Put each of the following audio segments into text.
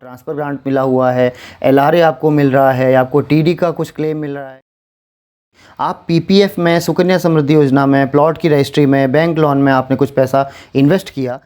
Transfer grant मिला हुआ है, एलआरए आपको मिल रहा है, आपको टीडी का कुछ क्लेम मिल रहा है, आप पीपीएफ में, सुकन्या समृद्धि योजना में, प्लॉट की रजिस्ट्री में, बैंक लोन में आपने कुछ पैसा इन्वेस्ट किया।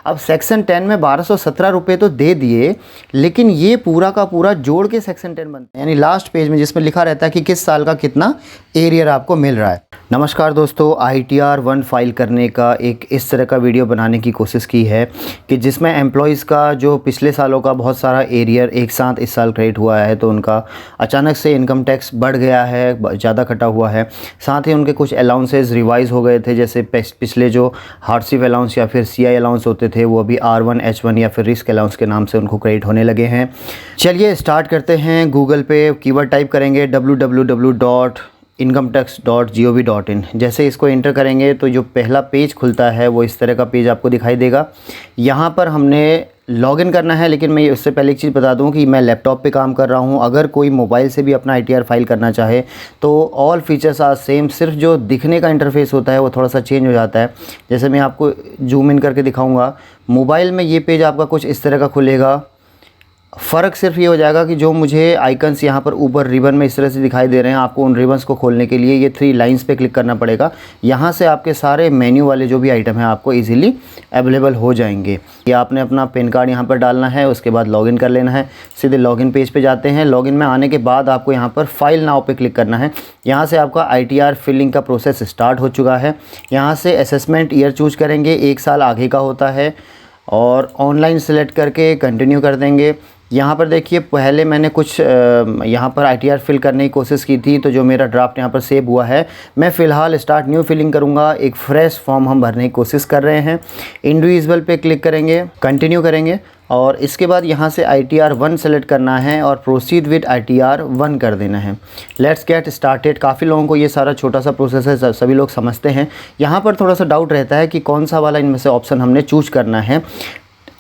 अब सेक्शन 10 में 1217 रुपये तो दे दिए, लेकिन ये पूरा का पूरा जोड़ के सेक्शन 10 बनता है, यानी लास्ट पेज में जिसमें लिखा रहता है कि किस साल का कितना एरियर आपको मिल रहा है। नमस्कार दोस्तों, ITR 1 फाइल करने का एक इस तरह का वीडियो बनाने की कोशिश की है कि जिसमें एम्प्लॉयज़ का जो पिछले सालों का बहुत सारा एरियर एक साथ इस साल क्रिएट हुआ है, तो उनका अचानक से इनकम टैक्स बढ़ गया है, ज़्यादा कटा हुआ है। साथ ही उनके कुछ अलाउंसेस रिवाइज़ हो गए थे, जैसे पिछले जो हार्डशिप अलाउंस या फिर CI अलाउंस होते थे वो अभी R1 H1 या फिर रिस्क अलाउंस के नाम से उनको क्रिएट होने लगे हैं। चलिए स्टार्ट करते हैं। गूगल पे कीवर्ड टाइप करेंगे www.incometax.gov.in। जैसे इसको एंटर करेंगे तो जो पहला पेज खुलता है वो इस तरह का पेज आपको दिखाई देगा। यहाँ पर हमने लॉगिन करना है, लेकिन मैं उससे पहले एक चीज़ बता दूं कि मैं लैपटॉप पे काम कर रहा हूं। अगर कोई मोबाइल से भी अपना ITR फाइल करना चाहे तो ऑल फीचर्स आर सेम, सिर्फ जो दिखने का इंटरफेस होता है वो थोड़ा सा चेंज हो जाता है। जैसे मैं आपको जूम इन करके दिखाऊंगा, मोबाइल में ये पेज आपका कुछ इस तरह का खुलेगा। फ़र्क सिर्फ ये हो जाएगा कि जो मुझे आइकन्स यहाँ पर ऊपर रिबन में इस तरह से दिखाई दे रहे हैं, आपको उन रिबन्स को खोलने के लिए ये 3 लाइंस पे क्लिक करना पड़ेगा। यहाँ से आपके सारे मेन्यू वाले जो भी आइटम हैं आपको इजीली अवेलेबल हो जाएंगे। ये आपने अपना पैन कार्ड यहाँ पर डालना है, उसके बाद लॉगिन कर लेना है। सीधे लॉगिन पेज पे जाते हैं। लॉगिन में आने के बाद आपको यहाँ पर फाइल नाउ पे क्लिक करना है। यहाँ से आपका ITR फिलिंग का प्रोसेस स्टार्ट हो चुका है। यहाँ से असेसमेंट ईयर चूज करेंगे, 1 साल आगे का होता है, और ऑनलाइन सेलेक्ट करके कंटिन्यू कर देंगे। यहाँ पर देखिए, पहले मैंने कुछ यहाँ पर ITR फिल करने की कोशिश की थी, तो जो मेरा ड्राफ्ट यहाँ पर सेव हुआ है, मैं फ़िलहाल स्टार्ट न्यू फिलिंग करूँगा। एक फ्रेश फॉर्म हम भरने की कोशिश कर रहे हैं। इंडिविजुअल पे क्लिक करेंगे, कंटिन्यू करेंगे, और इसके बाद यहाँ से ITR 1 सेलेक्ट करना है और प्रोसीड विद ITR 1 कर देना है। Let's get started. काफ़ी लोगों को ये सारा छोटा सा प्रोसेस है, सभी लोग समझते हैं। यहाँ पर थोड़ा सा डाउट रहता है कि कौन सा वाला इनमें से ऑप्शन हमने चूज करना है।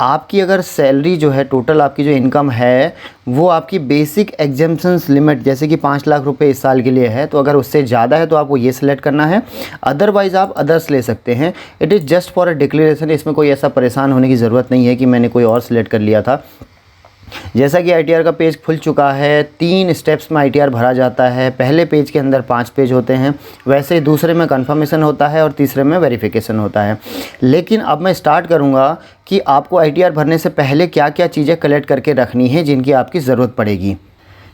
आपकी अगर सैलरी जो है, टोटल आपकी जो इनकम है, वो आपकी बेसिक एग्जेम्पशंस लिमिट जैसे कि 5 लाख रुपए इस साल के लिए है, तो अगर उससे ज़्यादा है तो आपको ये सिलेक्ट करना है। अदरवाइज़ आप अदर्स ले सकते हैं। It is just for a declaration. इसमें कोई ऐसा परेशान होने की ज़रूरत नहीं है कि मैंने कोई और सिलेक्ट कर लिया था। जैसा कि ITR का पेज खुल चुका है, 3 स्टेप्स में ITR भरा जाता है। पहले पेज के अंदर 5 पेज होते हैं, वैसे ही दूसरे में कंफर्मेशन होता है और तीसरे में वेरिफिकेशन होता है। लेकिन अब मैं स्टार्ट करूंगा कि आपको ITR भरने से पहले क्या क्या चीज़ें कलेक्ट करके रखनी है जिनकी आपकी ज़रूरत पड़ेगी।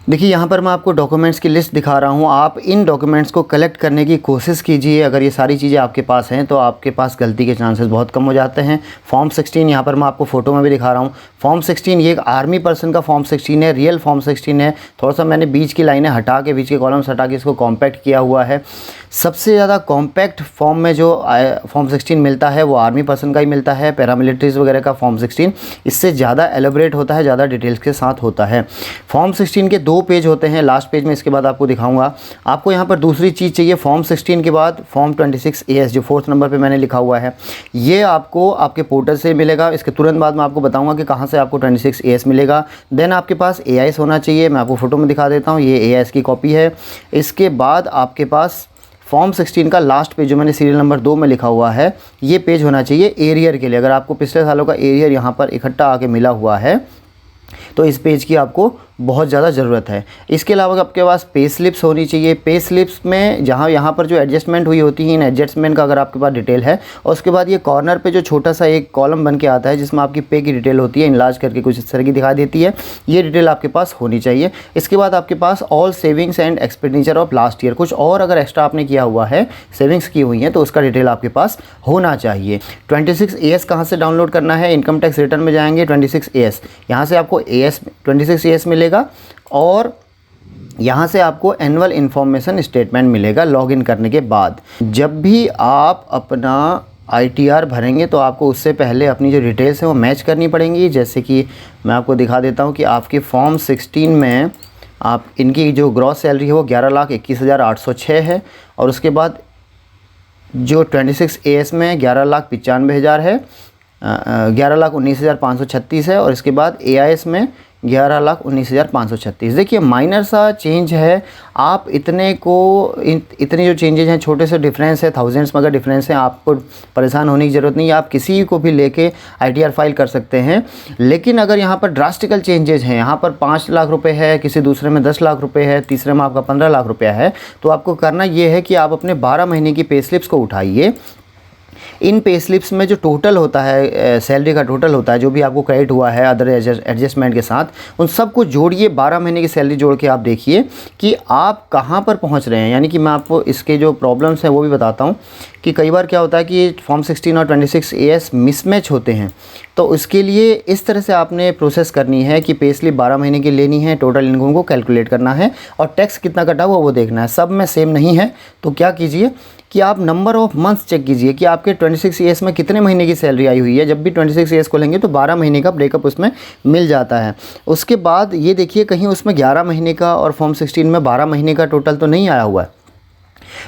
देखिए, यहाँ पर मैं आपको डॉक्यूमेंट्स की लिस्ट दिखा रहा हूँ। आप इन डॉक्यूमेंट्स को कलेक्ट करने की कोशिश कीजिए। अगर ये सारी चीज़ें आपके पास हैं तो आपके पास गलती के चांसेस बहुत कम हो जाते हैं। फॉर्म 16 यहाँ पर मैं आपको फ़ोटो में भी दिखा रहा हूँ। फॉर्म 16 ये एक आर्मी पर्सन का फॉर्म 16 है, रियल फॉर्म 16 है। थोड़ा सा मैंने बीच की लाइनें हटा के, बीच के कॉलम्स हटा के इसको कॉम्पैक्ट किया हुआ है। सबसे ज़्यादा कॉम्पैक्ट फॉर्म में जो फॉर्म 16 मिलता है वो आर्मी पर्सन का ही मिलता है। पैरामिलिट्रीज़ वगैरह का फॉर्म 16 इससे ज़्यादा एलेबरेट होता है, ज़्यादा डिटेल्स के साथ होता है। फॉर्म 16 के 2 पेज होते हैं, लास्ट पेज में इसके बाद आपको दिखाऊंगा। आपको यहाँ पर दूसरी चीज़ चाहिए। फॉर्म 16 के बाद फॉर्म 26AS जो 4th नंबर पे मैंने लिखा हुआ है, ये आपको आपके पोर्टल से मिलेगा। इसके तुरंत बाद मैं आपको बताऊंगा कि कहाँ से आपको 26AS मिलेगा। देन आपके पास AIS होना चाहिए। मैं आपको फ़ोटो में दिखा देता हूँ, ये AIS की कॉपी है। इसके बाद आपके पास फॉर्म 16 का लास्ट पेज जो मैंने सीरियल नंबर 2 में लिखा हुआ है, ये पेज होना चाहिए एरियर के लिए। अगर आपको पिछले सालों का एरियर यहाँ पर इकट्ठा आके मिला हुआ है तो इस पेज की आपको बहुत ज़्यादा ज़रूरत है। इसके अलावा आपके पास पे स्लिप्स होनी चाहिए। पे स्लिप्स में जहाँ यहाँ पर जो एडजस्टमेंट हुई होती है, इन एडजस्टमेंट का अगर आपके पास डिटेल है, और उसके बाद ये कॉर्नर पे जो छोटा सा एक कॉलम बन के आता है जिसमें आपकी पे की डिटेल होती है, इनलार्ज करके कुछ इस तरह की दिखा देती है, ये डिटेल आपके पास होनी चाहिए। इसके बाद आपके पास all savings and expenditure of last year, कुछ और अगर एक्स्ट्रा आपने किया हुआ है, सेविंग्स की हुई हैं, तो उसका डिटेल आपके पास होना चाहिए। 26AS कहाँ से डाउनलोड करना है? इनकम टैक्स रिटर्न में जाएंगे, 26AS, यहाँ से आपको 26AS मिलेगा, और यहाँ से आपको एनुअल इन्फॉर्मेशन स्टेटमेंट मिलेगा लॉगिन करने के बाद। जब भी आप अपना ITR भरेंगे तो आपको उससे पहले अपनी जो डिटेल्स हैं वो मैच करनी पड़ेंगी। जैसे कि मैं आपको दिखा देता हूँ कि आपके फॉर्म 16 में आप इनकी जो ग्रॉस सैलरी है वो 11,21,806 है, और उसके बाद जो 26AS में 11,95,000 है, 11,19,536 है, और इसके बाद AIS में 11,19,536। देखिए माइनर सा चेंज है, आप इतने जो चेंजेज हैं, छोटे से डिफरेंस है, थाउजेंड्स में अगर डिफरेंस है, आपको परेशान होने की ज़रूरत नहीं है। आप किसी को भी लेके ITR फाइल कर सकते हैं। लेकिन अगर यहाँ पर ड्रास्टिकल चेंजेज हैं, यहाँ पर 5 लाख रुपए है, किसी दूसरे में 10 लाख रुपए है, तीसरे में आपका 15 लाख रुपया है, तो आपको करना ये है कि आप अपने 12 महीने की पे स्लिप्स को उठाइए। इन पे स्लिप्स में जो टोटल होता है, सैलरी का टोटल होता है, जो भी आपको क्रेडिट हुआ है अदर एडजस्टमेंट के साथ, उन सबको जोड़िए, 12 महीने की सैलरी जोड़ के आप देखिए कि आप कहाँ पर पहुँच रहे हैं। यानी कि मैं आपको इसके जो प्रॉब्लम्स हैं वो भी बताता हूँ कि कई बार क्या होता है कि फॉर्म 16 और 26 AS मिसमैच होते हैं। तो उसके लिए इस तरह से आपने प्रोसेस करनी है कि पे स्लिप 12 महीने की लेनी है, टोटल इनकम को कैलकुलेट करना है और टैक्स कितना कटा हुआ वो देखना है। सब में सेम नहीं है, तो क्या कीजिए कि आप नंबर ऑफ़ मंथ्स चेक कीजिए कि आपके 26 AS में कितने महीने की सैलरी आई हुई है। जब भी 26 AS खोलेंगे तो 12 महीने का ब्रेकअप उसमें मिल जाता है। उसके बाद ये देखिए कहीं उसमें 11 महीने का और फॉर्म 16 में 12 महीने का टोटल तो नहीं आया हुआ है।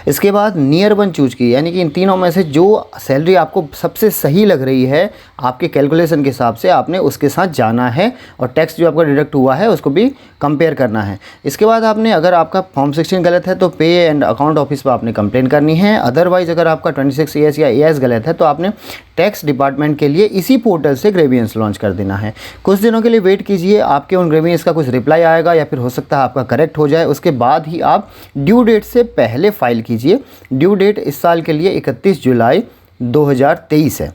इसके बाद नियर वन चूज की, यानी कि इन तीनों में से जो सैलरी आपको सबसे सही लग रही है आपके कैलकुलेशन के हिसाब से, आपने उसके साथ जाना है और टैक्स जो आपका डिडक्ट हुआ है उसको भी कंपेयर करना है। इसके बाद आपने, अगर आपका फॉर्म 16 गलत है तो पे एंड अकाउंट ऑफिस पर आपने कंप्लेन करनी है। अदरवाइज़ अगर आपका 26 AS या AS गलत है तो आपने टैक्स डिपार्टमेंट के लिए इसी पोर्टल से ग्रेवियंस लॉन्च कर देना है। कुछ दिनों के लिए वेट कीजिए, आपके उन ग्रेवियंस का कुछ रिप्लाई आएगा या फिर हो सकता है आपका करेक्ट हो जाए। उसके बाद ही आप ड्यू डेट से पहले फाइल कीजिए। ड्यू डेट इस साल के लिए 31 जुलाई 2023 है।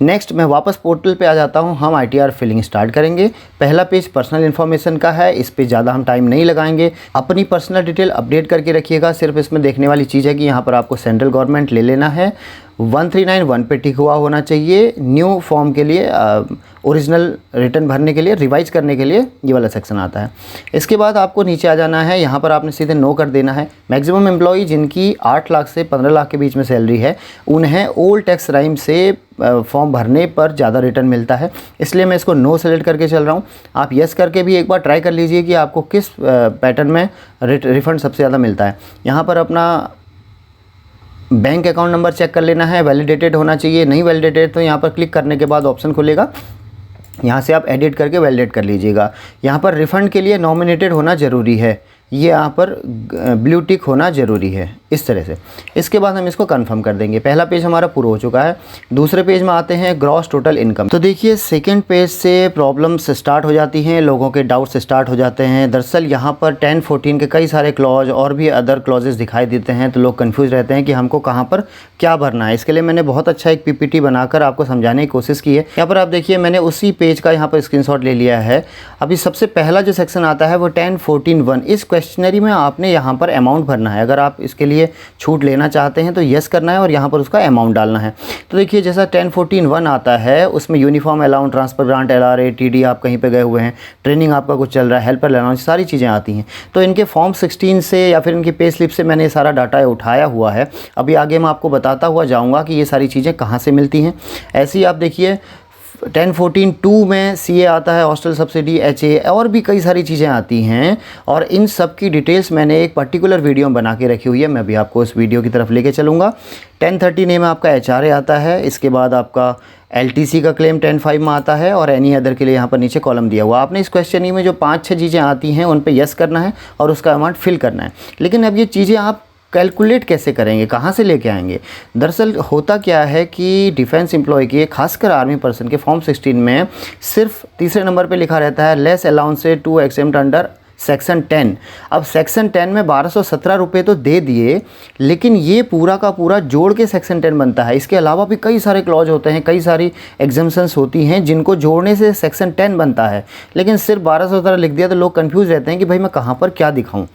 नेक्स्ट मैं वापस पोर्टल पे आ जाता हूँ। हम ITR फिलिंग स्टार्ट करेंगे। पहला पेज पर्सनल इन्फॉर्मेशन का है, इस पे ज़्यादा हम टाइम नहीं लगाएंगे। अपनी पर्सनल डिटेल अपडेट करके रखिएगा। सिर्फ इसमें देखने वाली चीज़ है कि यहाँ पर आपको सेंट्रल गवर्नमेंट ले लेना है। 1391 पे टिक हुआ होना चाहिए। न्यू फॉर्म के लिए, ओरिजिनल रिटर्न भरने के लिए, रिवाइज करने के लिए ये वाला सेक्शन आता है। इसके बाद आपको नीचे आ जाना है, यहाँ पर आपने सीधे नो कर देना है। मैक्सिमम एम्प्लॉई जिनकी 8 लाख से 15 लाख के बीच में सैलरी है, उन्हें ओल्ड टैक्स राइम से फॉर्म भरने पर ज़्यादा रिटर्न मिलता है, इसलिए मैं इसको नो सेलेक्ट करके चल रहा हूँ। आप यस करके भी एक बार ट्राई कर लीजिए कि आपको किस पैटर्न में रिफ़ंड सबसे ज़्यादा मिलता है। यहाँ पर अपना बैंक अकाउंट नंबर चेक कर लेना है, वैलिडेटेड होना चाहिए। नहीं वैलिडेटेड तो यहाँ पर क्लिक करने के बाद ऑप्शन खुलेगा, यहाँ से आप एडिट करके वैलिडेट कर लीजिएगा। यहाँ पर रिफ़ंड के लिए नॉमिनेटेड होना ज़रूरी है, ये यहाँ पर ब्लू टिक होना ज़रूरी है, इस तरह से। इसके बाद हम इसको कंफर्म कर देंगे। पहला पेज हमारा पूरा हो चुका है। दूसरे पेज में आते हैं, ग्रॉस टोटल इनकम। तो देखिए सेकंड पेज से प्रॉब्लम्स स्टार्ट हो जाती हैं, लोगों के डाउट्स स्टार्ट हो जाते हैं। दरअसल यहाँ पर 10, 14 के कई सारे क्लॉज और भी अदर क्लॉजेस दिखाई देते हैं, तो लोग कन्फ्यूज़ रहते हैं कि हमको कहाँ पर क्या भरना है। इसके लिए मैंने बहुत अच्छा एक PPT बनाकर आपको समझाने की कोशिश की है। यहाँ पर आप देखिए मैंने उसी पेज का यहाँ पर स्क्रीनशॉट ले लिया है। अभी सबसे पहला जो सेक्शन आता है वो 10.14.1। इस क्वेश्चनरी में आपने यहाँ पर अमाउंट भरना है। अगर आप इसके लिए छूट लेना चाहते हैं तो यस करना है और यहाँ पर उसका अमाउंट डालना है। तो देखिए जैसा 10.14.1 आता है, उसमें uniform allowance, transfer grant, LRA, TD, आप कहीं पे गए हुए हैं, ट्रेनिंग आपका कुछ चल रहा है, हेल्पर अलाउंस, सारी चीज़ें आती हैं। तो इनके फॉर्म 16 से या फिर इनकी पे स्लिप से मैंने सारा डाटा उठाया हुआ है। अभी आगे मैं आपको बताता हुआ जाऊँगा कि ये सारी चीज़ें कहाँ से मिलती हैं। ऐसे ही आप देखिए 10.14.2 में CA आता है, हॉस्टल सब्सिडी, HA, और भी कई सारी चीज़ें आती हैं और इन सब की डिटेल्स मैंने एक पर्टिकुलर वीडियो में बना के रखी हुई है। मैं भी आपको उस वीडियो की तरफ लेके चलूँगा। 10.13A में आपका HRA आता है। इसके बाद आपका LTC का क्लेम 10.5 में आता है और एनी अदर के लिए यहाँ पर नीचे कॉलम दिया हुआ। आपने इस क्वेश्चन में जो 5-6 चीज़ें आती हैं उन पर यस करना है और उसका अमाउंट फिल करना है। लेकिन अब ये चीज़ें आप कैलकुलेट कैसे करेंगे, कहाँ से लेके आएंगे? दरअसल होता क्या है कि डिफेंस एम्प्लॉय के, खासकर आर्मी पर्सन के फॉर्म 16 में सिर्फ तीसरे नंबर पे लिखा रहता है लेस अलाउंस से टू एक्सेम्प्ट अंडर सेक्शन 10। अब सेक्शन 10 में 1217 रुपये तो दे दिए, लेकिन ये पूरा का पूरा जोड़ के सेक्शन 10 बनता है। इसके अलावा भी कई सारे क्लॉज होते हैं, कई सारी एग्जाम्शंस होती हैं जिनको जोड़ने से सेक्शन 10 बनता है। लेकिन सिर्फ 1217 लिख दिया तो लोग कन्फ्यूज़ रहते हैं कि भाई मैं कहाँ पर क्या दिखाऊँ।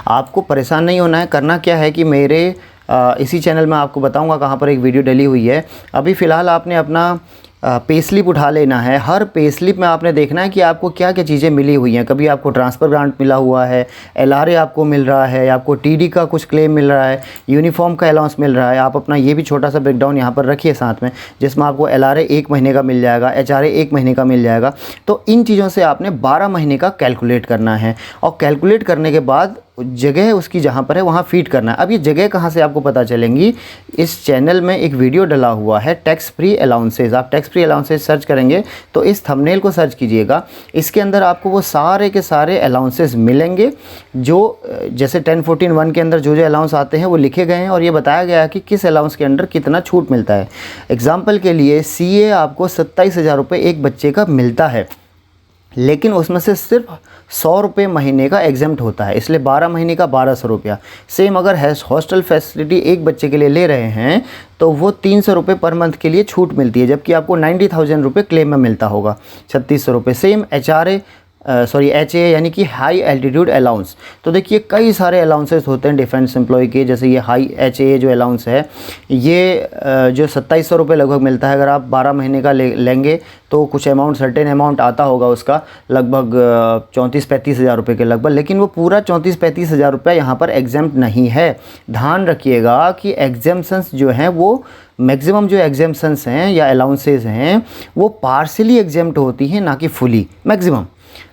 आपको परेशान नहीं होना है। करना क्या है कि मेरे इसी चैनल में आपको बताऊंगा कहाँ पर एक वीडियो डली हुई है। अभी फ़िलहाल आपने अपना पे स्लिप उठा लेना है। हर पे स्लिप में आपने देखना है कि आपको क्या क्या चीज़ें मिली हुई हैं। कभी आपको ट्रांसफ़र ग्रांट मिला हुआ है, LRA आपको मिल रहा है, आपको TD का कुछ क्लेम मिल रहा है, यूनिफॉर्म का अलाउंस मिल रहा है। आप अपना ये भी छोटा सा ब्रेकडाउन यहाँ पर रखिए साथ में, जिसमें आपको LRA 1 महीने का मिल जाएगा, HRA 1 महीने का मिल जाएगा। तो इन चीज़ों से आपने 12 महीने का कैलकुलेट करना है और कैलकुलेट करने के बाद जगह उसकी जहाँ पर है वहाँ फीड करना है। अब ये जगह कहाँ से आपको पता चलेंगी, इस चैनल में एक वीडियो डला हुआ है टैक्स फ्री अलाउंसेस। आप टैक्स फ्री अलाउंसेस सर्च करेंगे तो इस थंबनेल को सर्च कीजिएगा, इसके अंदर आपको वो सारे के सारे अलाउंसेस मिलेंगे जो जैसे 1014(1) के अंदर जो जो अलाउंस आते हैं वो लिखे गए हैं और ये बताया गया है कि किस अलाउंस के अंडर कितना छूट मिलता है। एग्जाम्पल के लिए CA आपको 27,000 रुपये एक बच्चे का मिलता है, लेकिन उसमें से सिर्फ 100 रुपये महीने का एग्जेम्प्ट होता है, इसलिए 12 महीने का 1200 रुपया। सेम अगर हॉस्टल फैसिलिटी एक बच्चे के लिए ले रहे हैं तो वो 300 रुपये पर मंथ के लिए छूट मिलती है, जबकि आपको 90,000 रुपये क्लेम में मिलता होगा, 3600 रुपये। सेम HA यानी कि हाई एल्टीट्यूड अलाउंस। तो देखिए कई सारे अलाउंसेस होते हैं डिफेंस एम्प्लॉय के, जैसे ये हाई HA जो अलाउंस है ये जो 2700 रुपये लगभग मिलता है। अगर आप 12 महीने का लेंगे तो कुछ अमाउंट, सर्टेन अमाउंट आता होगा उसका, लगभग 34-35 हज़ार रुपये के लगभग, लेकिन वो पूरा 34-35 हज़ार रुपये यहाँ पर एग्जेम्प्ट नहीं है। ध्यान रखिएगा कि एग्जेम्पशंस जो हैं वो मैक्सिमम जो एग्जेम्पशंस हैं या अलाउंसेस हैं वो पार्शियली एग्जेम्प्ट होती हैं, ना कि फुली मैक्सिमम।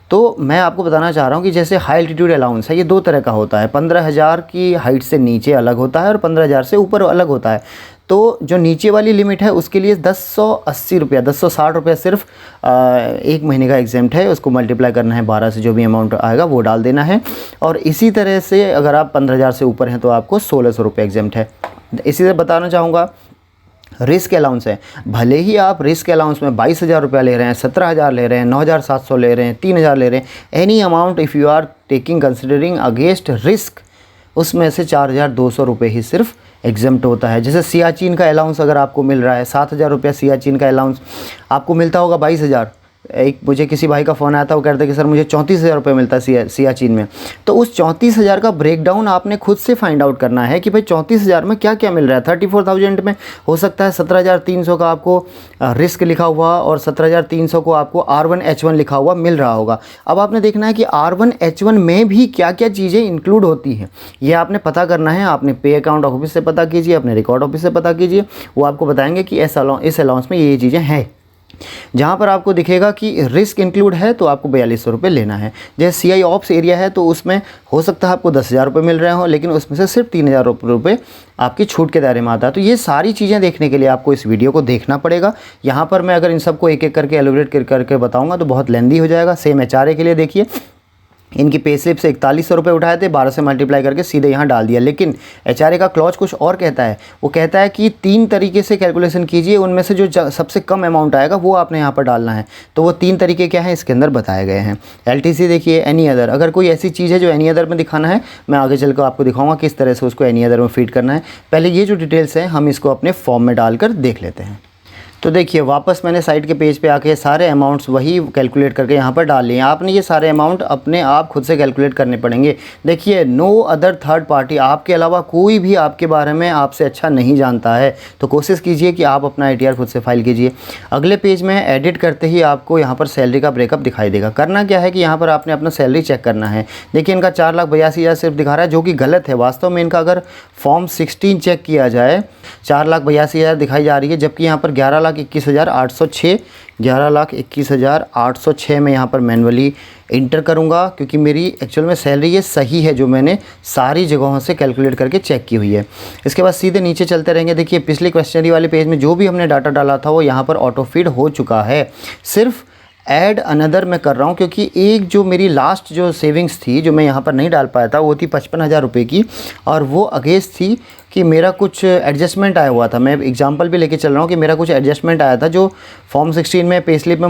तो मैं आपको बताना चाह रहा हूँ कि जैसे हाई एल्टीट्यूड अलाउंस है ये 2 तरह का होता है, 15,000 की हाइट से नीचे अलग होता है और 15,000 से ऊपर अलग होता है। तो जो नीचे वाली लिमिट है उसके लिए 1080 रुपया 1060 रुपया सिर्फ एक महीने का एग्जेम्प्ट है, उसको मल्टीप्लाई करना है 12 से, जो भी अमाउंट आएगा वो डाल देना है। और इसी तरह से अगर आप 15,000 से ऊपर हैं तो आपको 1600 रुपये एग्जेम्प्ट है। इसी से बताना चाहूँगा रिस्क अलाउंस है, भले ही आप रिस्क अलाउंस में 22,000 रुपया ले रहे हैं, 17,000 ले रहे हैं, 9,700 ले रहे हैं, 3,000 ले रहे हैं, any amount if you are taking considering against risk, उसमें से 4,200 रुपये ही सिर्फ एग्जेम्प्ट होता है। जैसे सियाचिन का अलाउंस अगर आपको मिल रहा है 7,000 रुपया, सियाचिन का अलाउंस आपको मिलता होगा 22,000। एक मुझे किसी भाई का फ़ोन आया था, वो कहते कि सर मुझे 34,000 रुपये मिलता है सियाचिन में। तो उस 34,000 का ब्रेकडाउन आपने खुद से फाइंड आउट करना है कि भाई 34,000 में क्या क्या मिल रहा है। 34,000 में हो सकता है 17,300 का आपको रिस्क लिखा हुआ और 17,300 को आपको R1H1 लिखा हुआ मिल रहा होगा। अब आपने देखना है कि R1H1 में भी क्या क्या चीज़ें इंक्लूड होती हैं, ये आपने पता करना है। आपने पे अकाउंट ऑफिस से पता कीजिए, अपने रिकॉर्ड ऑफिस से पता कीजिए, वो आपको बताएंगे कि इस अलाउंस में ये चीज़ें हैं। जहाँ पर आपको दिखेगा कि रिस्क इंक्लूड है तो आपको 4,200 रुपये लेना है। जैसे CI ऑप्स एरिया है तो उसमें हो सकता है आपको 10,000 रुपये मिल रहे हो, लेकिन उसमें से सिर्फ 3,000 रुपये आपकी छूट के दायरे में आता है। तो ये सारी चीज़ें देखने के लिए आपको इस वीडियो को देखना पड़ेगा। यहाँ पर मैं अगर इन सबको एक एक करके एलोबरेट करके बताऊँगा तो बहुत लेंदी हो जाएगा। सेम HRA के लिए देखिए, इनकी पे स्लिप से 4100 रुपये उठाए थे, 12 से मल्टीप्लाई करके सीधे यहाँ डाल दिया। लेकिन HRA का क्लॉज कुछ और कहता है, वो कहता है कि 3 तरीके से कैलकुलेशन कीजिए, उनमें से जो सबसे कम अमाउंट आएगा वो आपने यहाँ पर डालना है। तो वो 3 तरीके क्या हैं इसके अंदर बताए गए हैं। LTC देखिए, एनी अदर, अगर कोई ऐसी चीज़ है जो एनी अदर में दिखाना है, मैं आगे चलकर आपको दिखाऊँगा किस तरह से उसको एनी अदर में फीड करना है। पहले ये जो डिटेल्स हैं हम इसको अपने फॉर्म में डालकर देख लेते हैं। तो देखिए वापस मैंने साइट के पेज पे आके सारे अमाउंट्स वही कैलकुलेट करके यहाँ पर डाल लिए। आपने ये सारे अमाउंट अपने आप खुद से कैलकुलेट करने पड़ेंगे। देखिए नो अदर थर्ड पार्टी, आपके अलावा कोई भी आपके बारे में आपसे अच्छा नहीं जानता है। तो कोशिश कीजिए कि आप अपना ITR खुद से फाइल कीजिए। अगले पेज में एडिट करते ही आपको यहाँ पर सैलरी का ब्रेकअप दिखाई देगा। करना क्या है कि यहाँ पर आपने अपना सैलरी चेक करना है। देखिए इनका 4,82,000 सिर्फ दिखा रहा है, जो कि गलत है। वास्तव में इनका अगर फॉर्म 16 चेक किया जाए 4,82,000 दिखाई जा रही है, जबकि यहाँ पर 11,21,806 11,21,806 में यहाँ पर मैनुअली इंटर करूँगा, क्योंकि मेरी एक्चुअल में सैलरी ये सही है जो मैंने सारी जगहों से कैलकुलेट करके चेक की हुई है। इसके बाद सीधे नीचे चलते रहेंगे। देखिए पिछली क्वेश्चनरी वाले पेज में जो भी हमने डाटा डाला था वो यहाँ पर ऑटो फीड हो चुका है। सिर्फ ऐड अनदर मैं कर रहा हूँ क्योंकि एक जो मेरी लास्ट जो सेविंग्स थी जो मैं यहाँ पर नहीं डाल पाया था वो थी 55,000 रुपये की, और वो अगेंस्ट थी कि मेरा कुछ एडजस्टमेंट आया हुआ था। मैं एग्जांपल भी लेके चल रहा हूँ कि मेरा कुछ एडजस्टमेंट आया था जो फॉर्म 16 में पे स्लिप में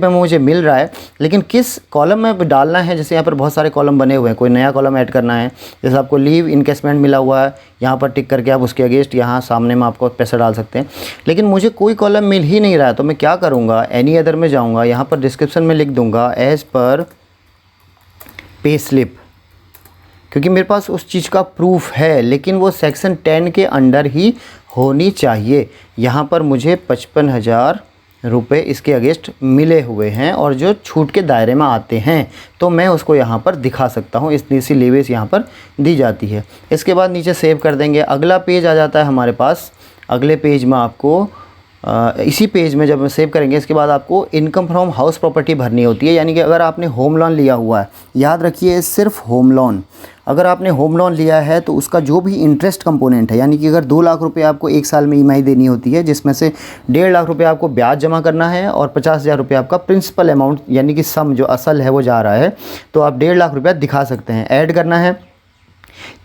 मुझे मिल रहा है, लेकिन किस कॉलम में डालना है। जैसे यहाँ पर बहुत सारे कॉलम बने हुए हैं, कोई नया कॉलम ऐड करना है। जैसे आपको लीव इनकेसमेंट मिला हुआ है, यहाँ पर टिक करके आप उसके अगेंस्ट यहाँ सामने में आपको पैसा डाल सकते हैं, लेकिन मुझे कोई कॉलम मिल ही नहीं रहा है। तो मैं क्या करूँगा, एनी अदर में जाऊँगा, यहाँ पर डिस्क्रिप्शन में लिख दूँगा एज़ पर पे स्लिप, क्योंकि मेरे पास उस चीज़ का प्रूफ है, लेकिन वो सेक्शन 10 के अंडर ही होनी चाहिए। यहाँ पर मुझे 55,000 रुपये इसके अगेंस्ट मिले हुए हैं और जो छूट के दायरे में आते हैं, तो मैं उसको यहाँ पर दिखा सकता हूँ। इतनी लीवेज यहाँ पर दी जाती है। इसके बाद नीचे सेव कर देंगे। अगला पेज आ जाता है हमारे पास। अगले पेज में आपको इसी पेज में जब सेव करेंगे इसके बाद आपको इनकम फ्रॉम हाउस प्रॉपर्टी भरनी होती है। यानी कि अगर आपने होम लोन लिया हुआ है, याद रखिए सिर्फ होम लोन, अगर आपने होम लोन लिया है तो उसका जो भी इंटरेस्ट कंपोनेंट है, यानी कि अगर 2 लाख रुपए आपको एक साल में ईएमआई देनी होती है, जिसमें से 1.5 लाख रुपए आपको ब्याज जमा करना है और 50,000 रुपये आपका प्रिंसिपल अमाउंट यानी कि सम जो असल है वो जा रहा है, तो आप 1.5 लाख रुपया दिखा सकते हैं। ऐड करना है।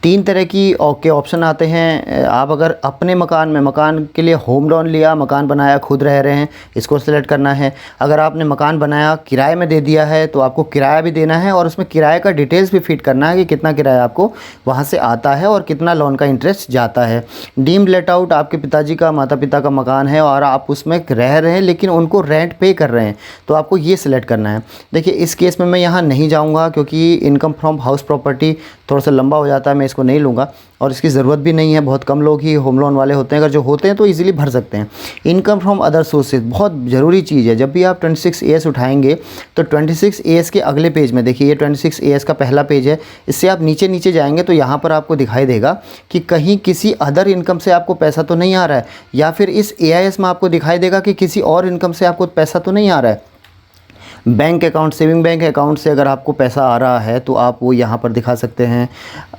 3 तरह की के ऑप्शन आते हैं। आप अगर अपने मकान के लिए होम लोन लिया, मकान बनाया, खुद रह रहे हैं, इसको सिलेक्ट करना है। अगर आपने मकान बनाया किराए में दे दिया है तो आपको किराया भी देना है और उसमें किराए का डिटेल्स भी फिट करना है कि कितना किराया आपको वहाँ से आता है और कितना लोन का इंटरेस्ट जाता है। डीम्ड लेट आउट, आपके पिताजी का, माता पिता का मकान है और आप उसमें रह रहे हैं लेकिन उनको रेंट पे कर रहे हैं, तो आपको ये सिलेक्ट करना है। देखिए इस केस में मैं यहाँ नहीं जाऊँगा क्योंकि इनकम फ्रॉम हाउस प्रॉपर्टी थोड़ा सा लंबा हो जाता है, मैं इसको नहीं लूँगा और इसकी ज़रूरत भी नहीं है। बहुत कम लोग ही होम लोन वाले होते हैं, अगर जो होते हैं तो इजीली भर सकते हैं। इनकम फ्रॉम अदर सोर्सेज बहुत ज़रूरी चीज़ है। जब भी आप 26 AS उठाएंगे तो 26 AS के अगले पेज में देखिए, ये 26 AS का पहला पेज है, इससे आप नीचे नीचे जाएंगे तो यहाँ पर आपको दिखाई देगा कि कहीं किसी अदर इनकम से आपको पैसा तो नहीं आ रहा है, या फिर इस AIS में आपको दिखाई देगा कि किसी और इनकम से आपको पैसा तो नहीं आ रहा है। Bank account, saving bank account से अगर आपको पैसा आ रहा है तो आप वो यहाँ पर दिखा सकते हैं।